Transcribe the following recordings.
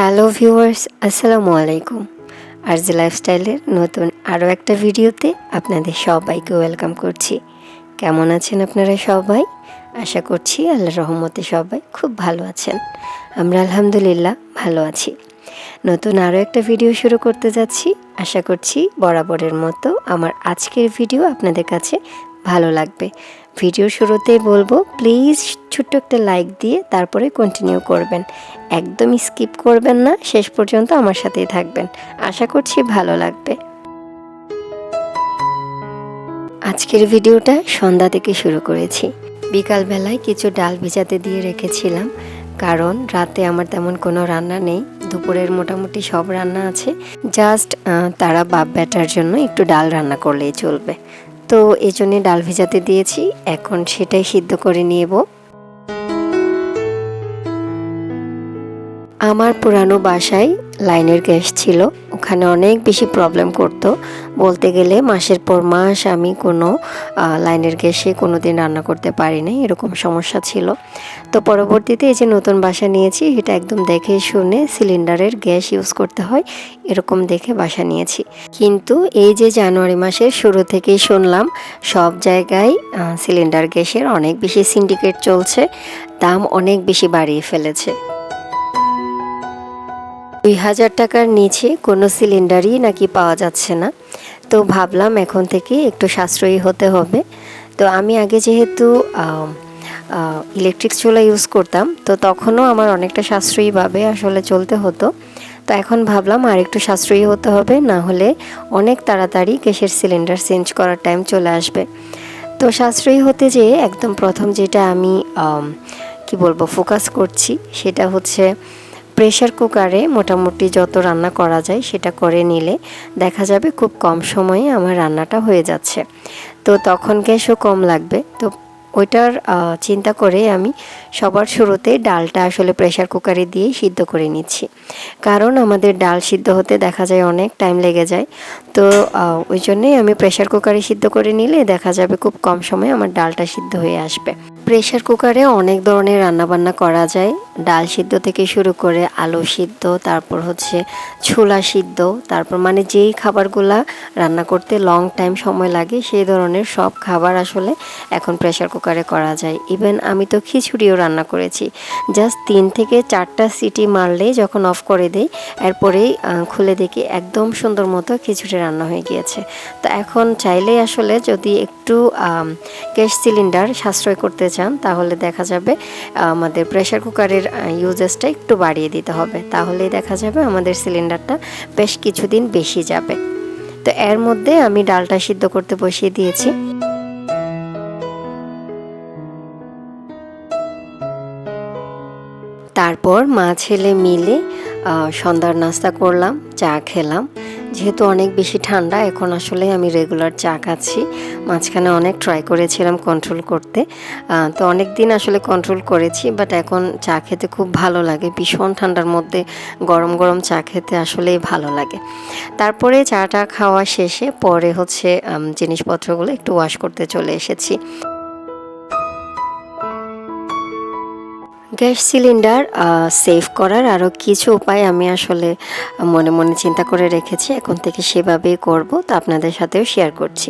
Hello viewers, আসসালামু আলাইকুম। আরজি লাইফস্টাইলের নতুন আরও একটা ভিডিওতে আপনাদের সবাইকে ওয়েলকাম করছি। কেমন আছেন আপনারা সবাই? আশা করছি আল্লাহর রহমতে সবাই খুব ভালো আছেন। আমরা আলহামদুলিল্লাহ ভালো আছি। নতুন আরও একটা ভিডিও শুরু করতে যাচ্ছি। আশা করছি বরাবরের মতো আমার আজকের ভিডিও আপনাদের কাছে ভালো লাগবে। ভিডিও শুরুতেই বলবো, প্লিজ ছোট্ট একটা লাইক দিয়ে তারপরে কন্টিনিউ করবেন। একদমই স্কিপ করবেন না, শেষ পর্যন্ত আমার সাথেই থাকবেন। আশা করছি ভালো লাগবে। আজকের ভিডিওটা সন্ধ্যা থেকে শুরু করেছি। বিকালবেলায় কিছু ডাল ভিজাতে দিয়ে রেখেছিলাম, কারণ রাতে আমার তেমন কোনো রান্না নেই। দুপুরের মোটামুটি সব রান্না আছে, জাস্ট তারা বাপ বেটার জন্য একটু ডাল রান্না করলেই চলবে। তো এই জন্যে ডাল ভিজাতে দিয়েছি, এখন সেটাই সিদ্ধ করে নিব। আমার পুরানো বাসায় লাইনের গ্যাস ছিল, ওখানে অনেক বেশি প্রবলেম করতো। বলতে গেলে মাসের পর মাস আমি কোনো লাইনের গ্যাসে কোনো দিন রান্না করতে পারি নাই, এরকম সমস্যা ছিল। তো পরবর্তীতে এই যে নতুন বাসা নিয়েছি, এটা একদম দেখে শুনে সিলিন্ডারের গ্যাস ইউজ করতে হয় এরকম দেখে বাসা নিয়েছি। কিন্তু এই যে জানুয়ারি মাসের শুরু থেকেই শুনলাম সব জায়গায় সিলিন্ডার গ্যাসের অনেক বেশি সিন্ডিকেট চলছে, দাম অনেক বেশি বাড়িয়ে ফেলেছে। 2000 টাকার নিচে কোনো সিলিন্ডারই নাকি পাওয়া যাচ্ছে না। তো ভাবলাম এখন থেকে একটু সাশ্রয়ী হতে হবে। তো আমি আগে যেহেতু ইলেকট্রিক চুলা ইউজ করতাম, তো তখনও আমার অনেকটা সাশ্রয়ীভাবে আসলে চলতে হতো। তো এখন ভাবলাম আর একটু সাশ্রয়ী হতে হবে, না হলে অনেক তাড়াতাড়ি গ্যাসের সিলিন্ডার চেঞ্জ করার টাইম চলে আসবে। তো সাশ্রয়ী হতে যেয়ে একদম প্রথম যেটা আমি ফোকাস করছি সেটা হচ্ছে প্রেশার কুকারে মোটামুটি যত রান্না করা যায় সেটা করে নিলে দেখা যাবে খুব কম সময়ে আমার রান্নাটা হয়ে যাচ্ছে। তো তখন গ্যাসও কম লাগবে। তো ওইটার চিন্তা করে আমি সবার শুরুতে ডালটা আসলে প্রেশার কুকারে দিয়েই সিদ্ধ করে নিচ্ছি, কারণ আমাদের ডাল সিদ্ধ হতে দেখা যায় অনেক টাইম লেগে যায়। তো ওই জন্যেই আমি প্রেশার কুকারে সিদ্ধ করে নিলে দেখা যাবে খুব কম সময়ে আমার ডালটা সিদ্ধ হয়ে আসবে। প্রেশার কুকারে অনেক ধরনের রান্নাবান্না করা যায়, ডাল সিদ্ধ থেকে শুরু করে আলু সিদ্ধ, তারপর হচ্ছে ছোলা সিদ্ধ, তারপর মানে যেই খাবারগুলা রান্না করতে লং টাইম সময় লাগে সেই ধরনের সব খাবার আসলে এখন প্রেশার কুকারে করা যায়। ইভেন আমি তো খিচুড়িও রান্না করেছি, জাস্ট 3 থেকে 4টা সিটি মারলেই যখন অফ করে দেই, এরপরেই খুলে দেখি একদম সুন্দর মতো খিচুড়ি রান্না হয়ে গিয়েছে। তো এখন চাইলেই আসলে যদি একটু গ্যাস সিলিন্ডার সাশ্রয় করতে চান, তাহলে দেখা যাবে আমাদের প্রেশার কুকারের ইউজেসটা একটু বাড়িয়ে দিতে হবে, তাহলেই দেখা যাবে আমাদের সিলিন্ডারটা বেশ কিছুদিন বেশি যাবে। তো এর মধ্যে আমি ডালটা সিদ্ধ করতে বসিয়ে দিয়েছি। তারপর মা ছেলে মিলে সন্ধ্যার নাস্তা করলাম, চা খেলাম। যেহেতু অনেক বেশি ঠান্ডা, এখন আসলে আমি রেগুলার চা খাচ্ছি। মাঝখানে অনেক ট্রাই করেছিলাম কন্ট্রোল করতে, তো অনেক দিন আসলে কন্ট্রোল করেছি, বাট এখন চা খেতে খুব ভালো লাগে। ভীষণ ঠান্ডার মধ্যে গরম গরম চা খেতে আসলেই ভালো লাগে। তারপরে চাটা খাওয়া শেষে পরে হচ্ছে জিনিসপত্রগুলো একটু ওয়াশ করতে চলে এসেছি। গ্যাস সিলিন্ডার সেভ করার আরও কিছু উপায় আমি আসলে মনে মনে চিন্তা করে রেখেছি, এখন থেকে সেভাবেই করব। তো আপনাদের সাথেও শেয়ার করছি।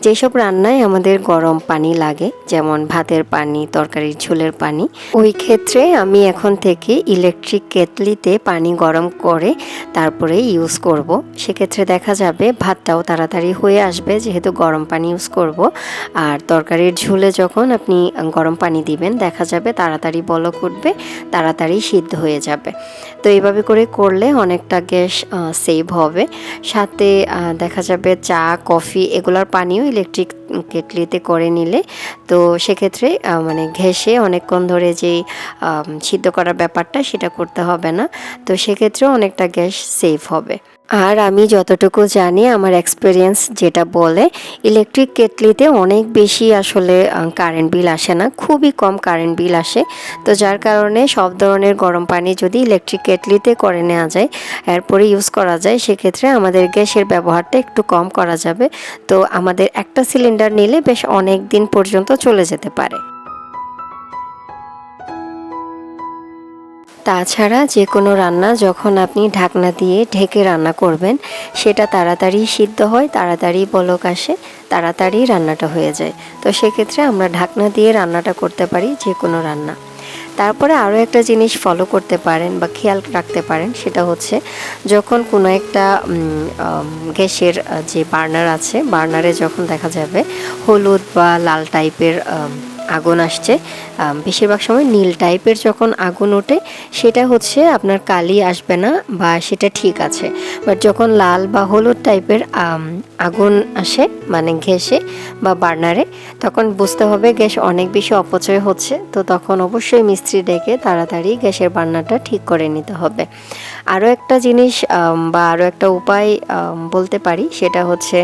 যেসব রান্নায় আমাদের গরম পানি লাগে, যেমন ভাতের পানি, তরকারির ঝোলের পানি, ওই ক্ষেত্রে আমি এখন থেকে ইলেকট্রিক কেটলিতে পানি গরম করে তারপরে ইউজ করব। সেক্ষেত্রে দেখা যাবে ভাতটাও তাড়াতাড়ি হয়ে আসবে, যেহেতু গরম পানি ইউজ করব। আর তরকারির ঝোলে যখন আপনি গরম পানি দিবেন, দেখা যাবে তাড়াতাড়ি বলক উঠবে, তাড়াতাড়ি সিদ্ধ হয়ে যাবে। তো এইভাবে করে করলে অনেকটা গ্যাস সেভ হবে। সাথে দেখা যাবে চা, কফি এগুলোর পানিও ইলেকট্রিক কেটলিতে করে নিলে, তো সেক্ষেত্রে মানে ঘেঁষে অনেকক্ষণ ধরে যেই সিদ্ধ করার ব্যাপারটা সেটা করতে হবে না। তো সেক্ষেত্রেও অনেকটা গ্যাস সেভ হবে। আর আমি যতটুকু জানি, আমার এক্সপিরিয়েন্স যেটা বলে, ইলেকট্রিক কেটলিতে অনেক বেশি আসলে কারেন্ট বিল আসে না, খুবই কম কারেন্ট বিল আসে। তো যার কারণে সব ধরনের গরম পানি যদি ইলেকট্রিক কেটলিতে করে নেওয়া যায়, এরপরে ইউজ করা যায়, সেক্ষেত্রে আমাদের গ্যাসের ব্যবহারটা একটু কম করা যাবে। তো আমাদের একটা সিলিন্ডার নিলে বেশ অনেক দিন পর্যন্ত চলে যেতে পারে। তাছাড়া যে কোনো রান্না যখন আপনি ঢাকনা দিয়ে ঢেকে রান্না করবেন সেটা তাড়াতাড়ি সিদ্ধ হয়, তাড়াতাড়ি বলক আসে, তাড়াতাড়ি রান্নাটা হয়ে যায়। তো সেক্ষেত্রে আমরা ঢাকনা দিয়ে রান্নাটা করতে পারি যে কোনো রান্না। তারপরে আরও একটা জিনিস ফলো করতে পারেন বা খেয়াল রাখতে পারেন, সেটা হচ্ছে যখন কোনো একটা গ্যাসের যে বার্নার আছে, বার্নারে যখন দেখা যাবে হলুদ বা লাল টাইপের আগুন আসছে, বেশিরভাগ সময় নীল টাইপের যখন আগুন ওঠে সেটা হচ্ছে আপনার কালি আসবে না বা সেটা ঠিক আছে। বাট যখন লাল বা হলুদ টাইপের আগুন আসে মানে গ্যাসে বা বার্নারে, তখন বুঝতে হবে গ্যাস অনেক বেশি অপচয় হচ্ছে। তো তখন অবশ্যই মিস্ত্রি ডেকে তাড়াতাড়ি গ্যাসের বার্নারটা ঠিক করে নিতে হবে। আরও একটা জিনিস বা আরও একটা উপায় বলতে পারি, সেটা হচ্ছে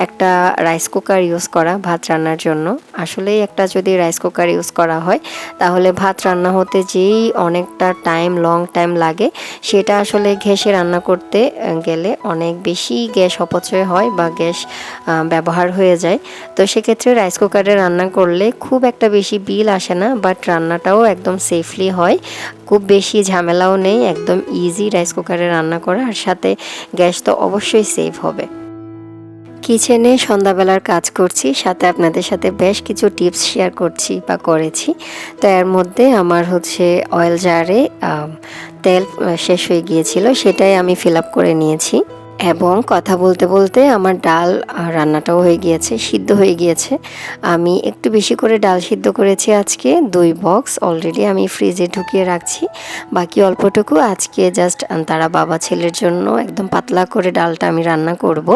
একটা রাইস কুকার ইউজ করা ভাত রান্নার জন্য। আসলেই একটা যদি রাইস কুকার ইউজ করা হয় তাহলে ভাত রান্না হতে যেই অনেকটা লং টাইম লাগে, সেটা আসলে গ্যাসে রান্না করতে গেলে অনেক বেশি গ্যাস অপচয় হয় বা গ্যাস ব্যবহার হয়ে যায়। তো সেক্ষেত্রে রাইস কুকারে রান্না করলে খুব একটা বেশি বিল আসে না, বাট রান্নাটাও একদম সেফলি হয়, খুব বেশি ঝামেলাও নেই, একদম ইজি রাইস কুকারে রান্না করা, আর সাথে গ্যাস তো অবশ্যই সেভ হবে। কিচেনে সন্ধ্যাবেলার কাজ করছি, সাথে আপনাদের সাথে বেশ কিছু টিপস শেয়ার করছি বা করেছি। তো এর মধ্যে আমার হচ্ছে অয়েল জারে তেল শেষ হয়ে গিয়েছিল, সেটাই আমি ফিল আপ করে নিয়েছি। এবং কথা বলতে বলতে আমার ডাল রান্নাটাও হয়ে গিয়েছে, সিদ্ধ হয়ে গিয়েছে। আমি একটু বেশি করে ডাল সিদ্ধ করেছি আজকে, 2 বক্স অলরেডি আমি ফ্রিজে ঢুকিয়ে রাখছি। বাকি অল্পটুকু আজকে জাস্ট তারা বাবা ছেলের জন্য একদম পাতলা করে ডালটা আমি রান্না করব।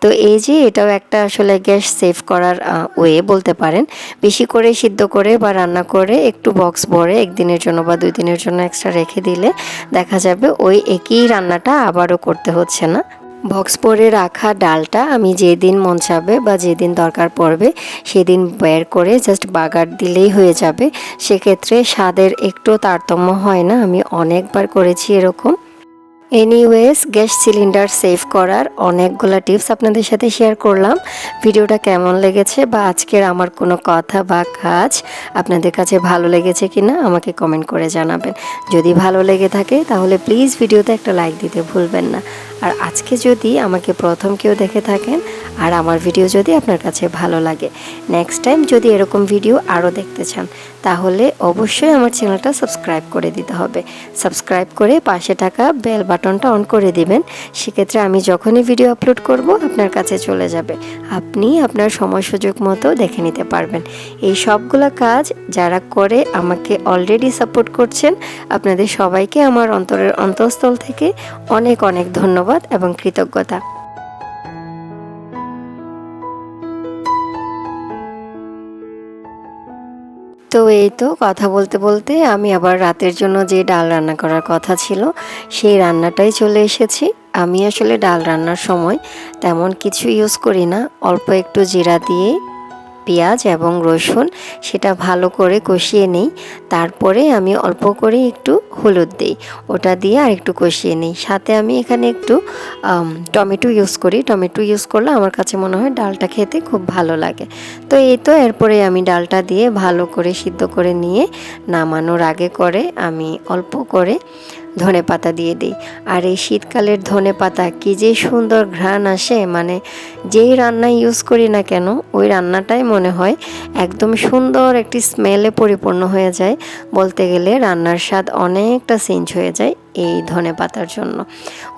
তো এই যে এটাও একটা আসলে গ্যাস সেভ করার ওয়ে বলতে পারেন। বেশি করে সিদ্ধ করে বা রান্না করে একটু বক্স ভরে একদিনের জন্য বা 2 দিনের জন্য এক্সট্রা রেখে দিলে দেখা যাবে ওই একই রান্নাটা আবারও করতে হচ্ছে না। বক্স ভরে রাখা ডালটা আমি যেদিন মন চাবে বা যেদিন দরকার পড়বে সেদিন বের করে জাস্ট বাগার দিলেই হয়ে যাবে। সেক্ষেত্রে স্বাদের একটু তারতম্য হয় না। আমি অনেকবার করেছি এরকম। এনিওয়েজ, গ্যাস সিলিন্ডার সেভ করার অনেকগুলো টিপস আপনাদের সাথে শেয়ার করলাম। ভিডিওটা কেমন লেগেছে বা আজকের আমার কোনো কথা বা কাজ আপনাদের কাছে ভালো লেগেছে কিনা আমাকে কমেন্ট করে জানাবেন। যদি ভালো লেগে থাকে তাহলে প্লিজ ভিডিওতে একটা লাইক দিতে ভুলবেন না। আর আজকে যদি আমাকে প্রথম কেউ দেখে থাকেন আর আমার ভিডিও যদি আপনার কাছে ভালো লাগে, নেক্সট টাইম যদি এরকম ভিডিও আরও দেখতে চান তাহলে অবশ্যই আমার চ্যানেলটা সাবস্ক্রাইব করে দিতে হবে। সাবস্ক্রাইব করে পাশে থাকা বেল বাটনটা অন করে দিবেন। সেক্ষেত্রে আমি যখনই ভিডিও আপলোড করব আপনার কাছে চলে যাবে, আপনি আপনার সময় সুযোগ মতো দেখে নিতে পারবেন। এই সবগুলো কাজ যারা করে আমাকে অলরেডি সাপোর্ট করছেন, আপনাদের সবাইকে আমার অন্তরের অন্তঃস্থল থেকে অনেক অনেক ধন্যবাদ এবং কৃতজ্ঞতা। তো এই তো কথা বলতে বলতে আমি আবার রাতের জন্য যে ডাল রান্না করার কথা ছিল সেই রান্নাটাই চলে এসেছি। আমি আসলে ডাল রান্নার সময় তেমন কিছু ইউজ করি না, অল্প একটু জিরা দিয়ে পেঁয়াজ এবং রসুন সেটা ভালো করে কষিয়ে নিই। তারপরে আমি অল্প করে একটু হলুদ দিই, ওটা দিয়ে আর একটু কষিয়ে নিই। সাথে আমি এখানে একটু টমেটো ইউজ করি। টমেটো ইউজ করলে আমার কাছে মনে হয় ডালটা খেতে খুব ভালো লাগে। তো এই তো এরপরে আমি ডালটা দিয়ে ভালো করে সিদ্ধ করে নিয়ে নামানোর আগে করে আমি অল্প করে ধনেপাতা দিয়ে দিই। আর এই শীতকালের ধনেপাতা কী যে সুন্দর ঘ্রাণ আসে, মানে যেই রান্না ইউজ করি না কেন ওই রান্নাটাই মনে হয় একদম সুন্দর একটি স্মেলে পরিপূর্ণ হয়ে যায়। বলতে গেলে রান্নার স্বাদ অনেকটা চেঞ্জ হয়ে যায় এই ধনেপাতার জন্য।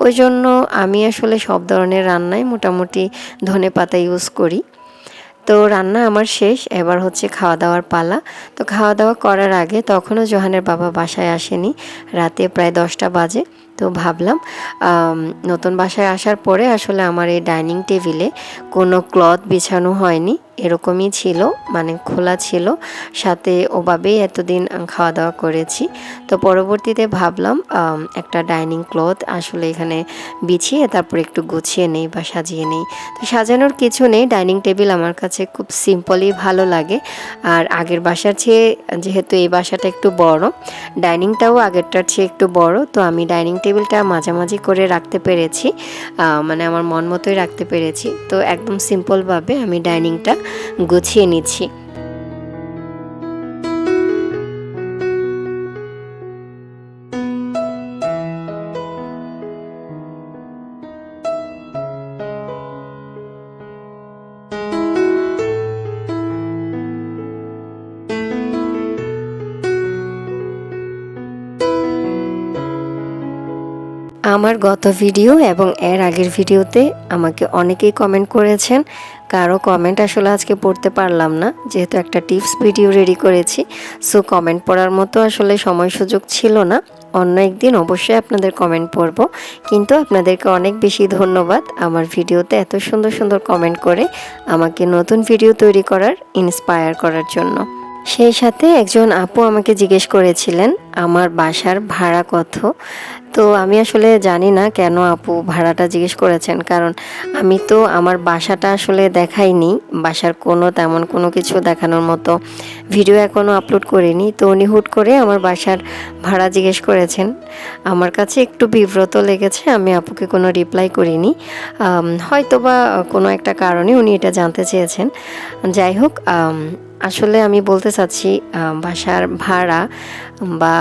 ওই জন্য আমি আসলে সব ধরনের রান্নায় মোটামুটি ধনেপাতা ইউজ করি। তো রান্না আমার শেষ, এবার হচ্ছে খাওয়া দাওয়ার পালা। তো খাওয়া দাওয়া করার আগে তখনও জোহানের বাবা বাসায় আসেনি, রাতে প্রায় 10টা বাজে। তো ভাবলাম নতুন বাসায় আসার পরে আসলে আমার এই ডাইনিং টেবিলে কোনো ক্লথ বিছানো হয়নি, এরকমই ছিল, মানে খোলা ছিল, সাথে ওভাবেই এতদিন খাওয়া দাওয়া করেছি। তো পরবর্তীতে ভাবলাম একটা ডাইনিং ক্লথ আসলে এখানে বিছিয়ে তারপর একটু গুছিয়ে নেই বা সাজিয়ে নেই। তো সাজানোর কিছু নেই, ডাইনিং টেবিল আমার কাছে খুব সিম্পলই ভালো লাগে। আর আগের বাসার চেয়ে যেহেতু এই বাসাটা একটু বড়, ডাইনিংটাও আগেরটার চেয়ে একটু বড়, তো আমি ডাইনিং টেবিলটা মাঝামাঝি করে রাখতে পেরেছি, মানে আমার মন মতোই রাখতে পেরেছি। তো একদম সিম্পলভাবে আমি ডাইনিংটা গুছিয়ে নিচ্ছি। আমার গত ভিডিও এবং এর আগের ভিডিওতে আমাকে অনেকেই কমেন্ট করেছেন। কারো কমেন্ট আসলে আজকে পড়তে পারলাম না, যেহেতু একটা টিপস ভিডিও রেডি করেছি। সো কমেন্ট পড়ার মতো আসলে সময় সুযোগ ছিল না। অন্য একদিন অবশ্যই আপনাদের কমেন্ট পড়ব। কিন্তু আপনাদেরকে অনেক বেশি ধন্যবাদ আমার ভিডিওতে এত সুন্দর সুন্দর কমেন্ট করে আমাকে নতুন ভিডিও তৈরি করার, ইন্সপায়ার করার জন্য। সেই সাথে একজন আপু আমাকে জিজ্ঞেস করেছিলেন আমার বাসার ভাড়া কত। তো আমি আসলে জানি না কেন আপু ভাড়াটা জিজ্ঞেস করেছেন, কারণ আমি তো আমার বাসাটা আসলে দেখাইনি, বাসার তেমন কোনো কিছু দেখানোর মতো ভিডিও এখনও আপলোড করিনি। তো উনি হুট করে আমার বাসার ভাড়া জিজ্ঞেস করেছেন। আমার কাছে একটু বিব্রত লেগেছে, আমি আপুকে কোনো রিপ্লাই করিনি। হয়তো বা কোনো একটা কারণে উনি এটা জানতে চেয়েছেন। যাই হোক, আসলে আমি বলতে চাচ্ছি বাসার ভাড়া বা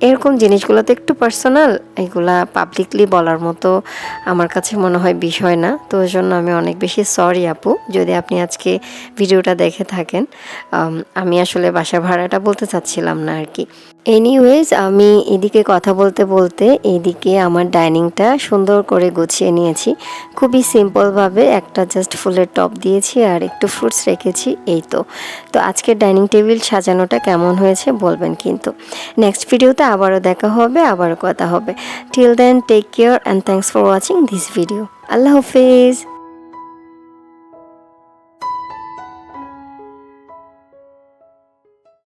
এরকম জিনিসগুলো তো একটু পার্সোনাল, এগুলা পাবলিকলি বলার মতো আমার কাছে মনে হয় বিষয় না। তো ওই জন্য আমি অনেক বেশি সরি আপু, যদি আপনি আজকে ভিডিওটা দেখে থাকেন। আমি আসলে বাসা ভাড়াটা বলতে চাচ্ছিলাম না আর কি। এনিওয়েজ, আমি এদিকে কথা বলতে বলতে এদিকে আমার ডাইনিংটা সুন্দর করে গুছিয়ে নিয়েছি। খুবই সিম্পলভাবে একটা জাস্ট ফুলের টব দিয়েছি আর একটু ফ্রুটস রেখেছি, এই তো। তো আজকের ডাইনিং টেবিল সাজানোটা কেমন হয়েছে বলবেন কিন্তু। নেক্সট ভিডিওতে আবারও দেখা হবে, আবারও কথা হবে। Till then take care and thanks for watching this video. আল্লাহ হাফেজ।